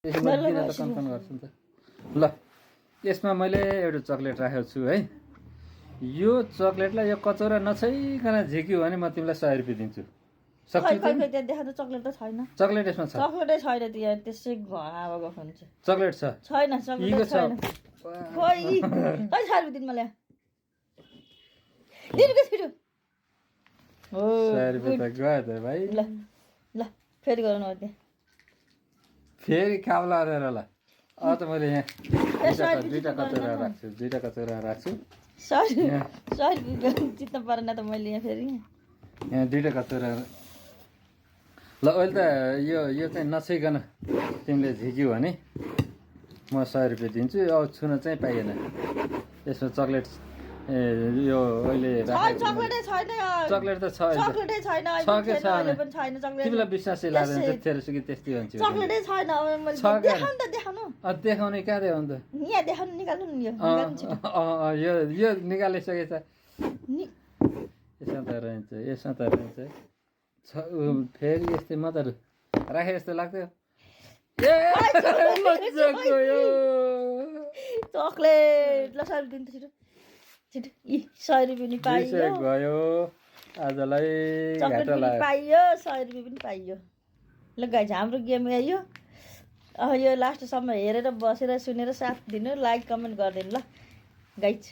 यसमा दिन त कन्फर्म गर्छु नि त ल यसमा मैले एउटा चक्लेट राखेको छु है यो चक्लेटलाई यो कचौरा नछैकन झिक्यो भने म तिमीलाई 100 रुपियाँ दिन्छु सक्छौ त्यहाँ देखा त चक्लेट त छैन चक्लेट यसमा छ चक्लेटै छैन त्यहाँ त्यसै घाएको हुन्छ चक्लेट छ छैन चक्लेट छैन खोइ खै 100 रुपियाँ दिन मलाई दिनु छिटो हो 100 रुपियाँ त गयो त भाइ ल ल फेरि गरौँ न त्यहाँ फेरि खाउला अरेर ल त मैले यहाँ दुईटा कचौरा राख्छु 100 रुपियाँ जित्न परेन त मैले यहाँ फेरि यहाँ दुईटा कचौरा ल अहिले त यो चाहिँ नछैकन तिमीले झिक्यौ भने म 100 रुपियाँ दिन्छु अब छुन चाहिँ पाइएन यसमा चक्लेट यो अहिले चक्लेटै छैन चक्लेट त छ चक्लेटै छैन छ के छैन पनि छैन चक्लेट तिमीलाई विश्वासै लाग्दैन तेरो सुकी त्यस्तै हुन्छ चक्लेटै छैन देखाउनु त देखाउनु देखाउने कहाँ देखाउनु त यहाँ देखाउनु निकाल्नु नि यो निकालिसकेछ यसमा त रहन्छ फेरि यस्तै मजाले राखे जस्तो लाग्थ्यो चक्लेट ल 100 रुपियाँ छिटो छिटो 100 रुपियाँ नि पाइयो गयो आजलाई चक्लेट पनि पाइयो 100 रुपियाँ पनि पाइयो ल गाइज हाम्रो गेम आयो अब यो लास्टसम्म हेरेर बसेर सुनेर साथ दिनु लाइक कमेन्ट गरिदिनु ल गाइज